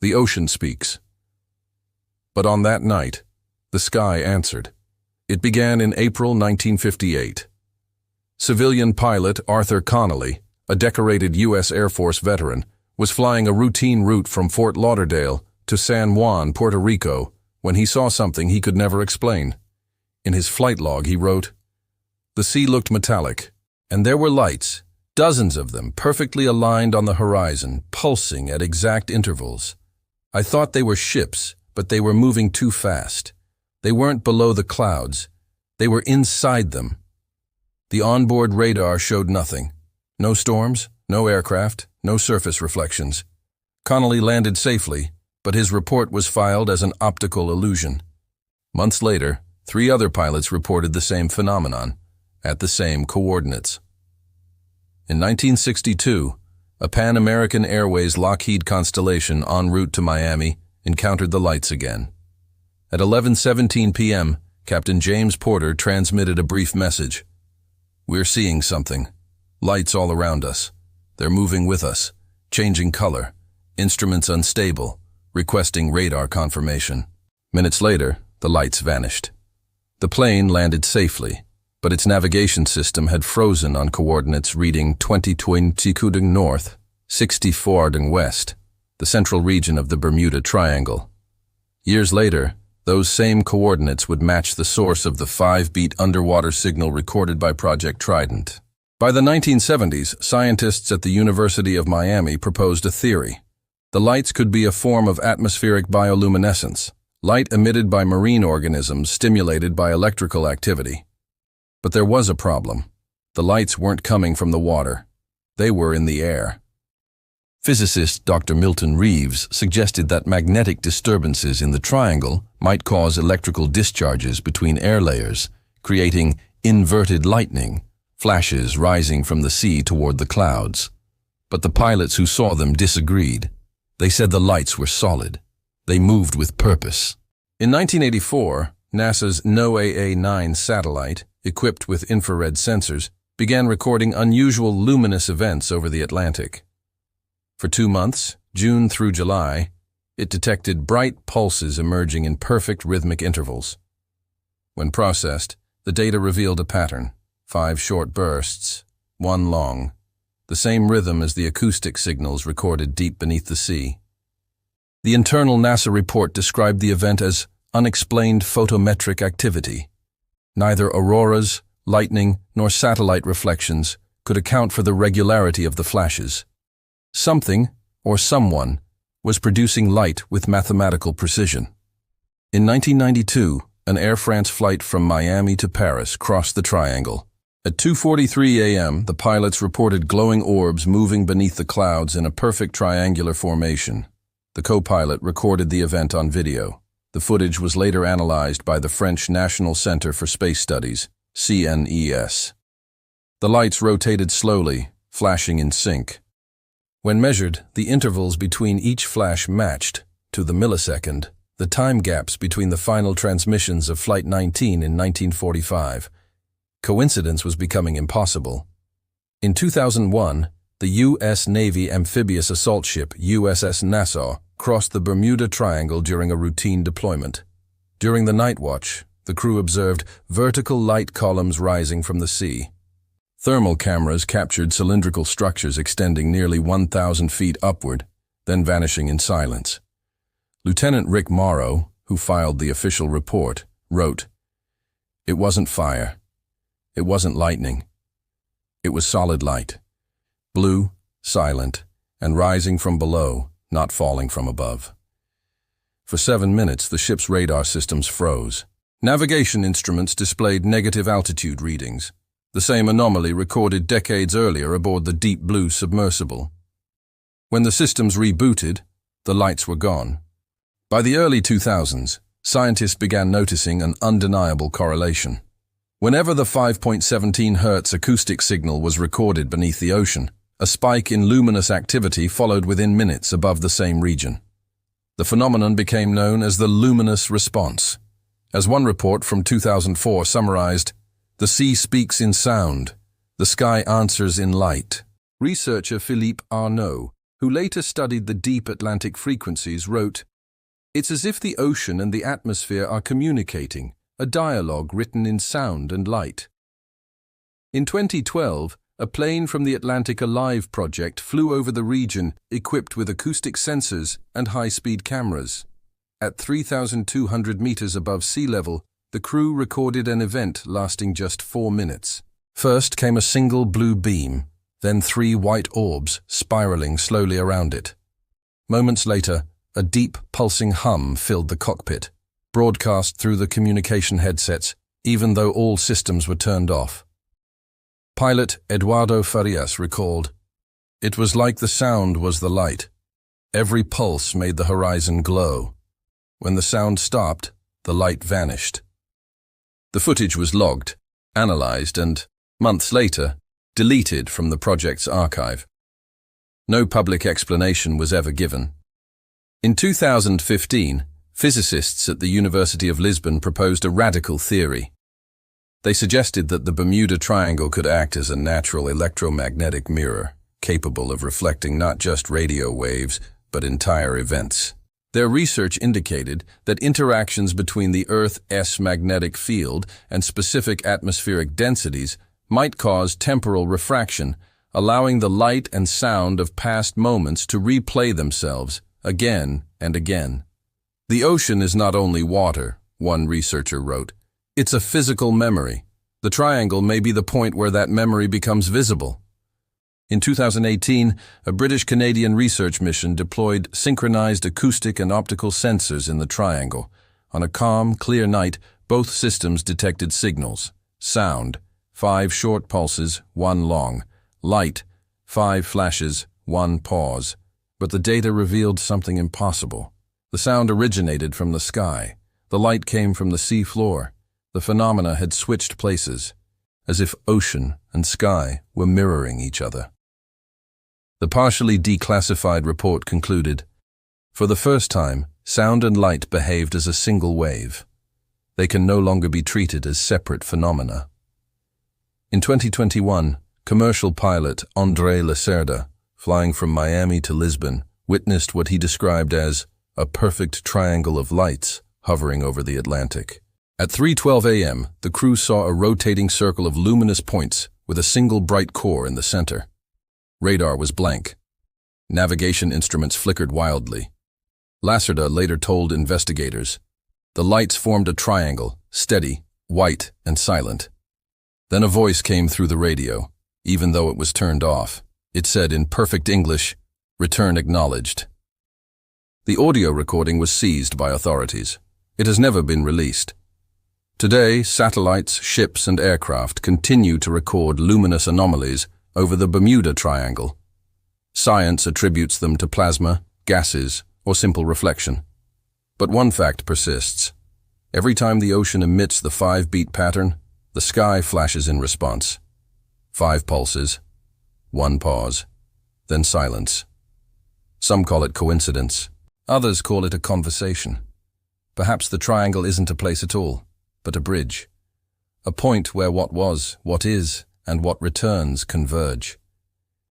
The ocean speaks. But on that night, the sky answered. It began in April 1958. Civilian pilot Arthur Connolly, a decorated U.S. Air Force veteran, was flying a routine route from Fort Lauderdale to San Juan, Puerto Rico, when he saw something he could never explain. In his flight log, he wrote, "The sea looked metallic, and there were lights, dozens of them, perfectly aligned on the horizon, pulsing at exact intervals. I thought they were ships, but they were moving too fast. They weren't below the clouds. They were inside them. The onboard radar showed nothing. No storms, no aircraft, no surface reflections. Connolly landed safely, but his report was filed as an optical illusion. Months later, 3 other pilots reported the same phenomenon, at the same coordinates. In 1962, a Pan American Airways Lockheed Constellation en route to Miami encountered the lights again. At 11:17 p.m., Captain James Porter transmitted a brief message. "We're seeing something. Lights all around us. They're moving with us, changing color, instruments unstable, requesting radar confirmation." Minutes later, the lights vanished. The plane landed safely, but its navigation system had frozen on coordinates reading 20 north, 64 west, the central region of the Bermuda Triangle. Years later, those same coordinates would match the source of the 5-beat underwater signal recorded by Project Trident. By the 1970s, scientists at the University of Miami proposed a theory. The lights could be a form of atmospheric bioluminescence, light emitted by marine organisms stimulated by electrical activity. But there was a problem. The lights weren't coming from the water. They were in the air. Physicist Dr. Milton Reeves suggested that magnetic disturbances in the triangle might cause electrical discharges between air layers, creating inverted lightning, flashes rising from the sea toward the clouds. But the pilots who saw them disagreed. They said the lights were solid. They moved with purpose. In 1984, NASA's NOAA-9 satellite, equipped with infrared sensors, began recording unusual luminous events over the Atlantic. For 2 months, June through July, it detected bright pulses emerging in perfect rhythmic intervals. When processed, the data revealed a pattern: 5 short bursts, 1 long, the same rhythm as the acoustic signals recorded deep beneath the sea. The internal NASA report described the event as unexplained photometric activity. Neither auroras, lightning, nor satellite reflections could account for the regularity of the flashes. Something, or someone, was producing light with mathematical precision. In 1992, an Air France flight from Miami to Paris crossed the triangle. At 2:43 a.m., the pilots reported glowing orbs moving beneath the clouds in a perfect triangular formation. The co-pilot recorded the event on video. The footage was later analyzed by the French National Center for Space Studies, CNES. The lights rotated slowly, flashing in sync. When measured, the intervals between each flash matched, to the millisecond, the time gaps between the final transmissions of Flight 19 in 1945. Coincidence was becoming impossible. In 2001, the U.S. Navy amphibious assault ship USS Nassau crossed the Bermuda Triangle during a routine deployment. During the night watch, the crew observed vertical light columns rising from the sea. Thermal cameras captured cylindrical structures extending nearly 1,000 feet upward, then vanishing in silence. Lieutenant Rick Morrow, who filed the official report, wrote, "It wasn't fire. It wasn't lightning. It was solid light. Blue, silent, and rising from below, not falling from above." For 7 minutes, the ship's radar systems froze. Navigation instruments displayed negative altitude readings, the same anomaly recorded decades earlier aboard the Deep Blue submersible. When the systems rebooted, the lights were gone. By the early 2000s, scientists began noticing an undeniable correlation. Whenever the 5.17 Hz acoustic signal was recorded beneath the ocean, a spike in luminous activity followed within minutes above the same region. The phenomenon became known as the luminous response. As one report from 2004 summarized, "The sea speaks in sound, the sky answers in light." Researcher Philippe Arnaud who later studied the deep Atlantic frequencies, wrote, "It's as if the ocean and the atmosphere are communicating, a dialogue written in sound and light." In 2012, a plane from the Atlantic Alive project flew over the region equipped with acoustic sensors and high-speed cameras. At 3,200 meters above sea level, the crew recorded an event lasting just 4 minutes. First came a single blue beam, then 3 white orbs spiraling slowly around it. Moments later, a deep, pulsing hum filled the cockpit, broadcast through the communication headsets, even though all systems were turned off. Pilot Eduardo Farias recalled, "It was like the sound was the light. Every pulse made the horizon glow. When the sound stopped, the light vanished." The footage was logged, analyzed, and, months later, deleted from the project's archive. No public explanation was ever given. In 2015, physicists at the University of Lisbon proposed a radical theory. They suggested that the Bermuda Triangle could act as a natural electromagnetic mirror, capable of reflecting not just radio waves, but entire events. Their research indicated that interactions between the Earth's magnetic field and specific atmospheric densities might cause temporal refraction, allowing the light and sound of past moments to replay themselves again and again. "The ocean is not only water," one researcher wrote. "It's a physical memory. The triangle may be the point where that memory becomes visible." In 2018, a British-Canadian research mission deployed synchronized acoustic and optical sensors in the triangle. On a calm, clear night, both systems detected signals. Sound, 5 short pulses, 1 long. Light, 5 flashes, 1 pause. But the data revealed something impossible. The sound originated from the sky. The light came from the sea floor. The phenomena had switched places, as if ocean and sky were mirroring each other. The partially declassified report concluded, "For the first time, sound and light behaved as a single wave. They can no longer be treated as separate phenomena." In 2021, commercial pilot André Lacerda, flying from Miami to Lisbon, witnessed what he described as a perfect triangle of lights hovering over the Atlantic. At 3:12 a.m., the crew saw a rotating circle of luminous points with a single bright core in the center. Radar was blank. Navigation instruments flickered wildly. Lacerda later told investigators, "The lights formed a triangle, steady, white, and silent." Then a voice came through the radio, even though it was turned off. It said in perfect English, "Return acknowledged." The audio recording was seized by authorities. It has never been released. Today, satellites, ships, and aircraft continue to record luminous anomalies over the Bermuda Triangle. Science attributes them to plasma, gases, or simple reflection. But one fact persists. Every time the ocean emits the 5-beat pattern, the sky flashes in response. 5 pulses, 1 pause, then silence. Some call it coincidence. Others call it a conversation. Perhaps the triangle isn't a place at all, but a bridge. A point where what was, what is, and what returns converge.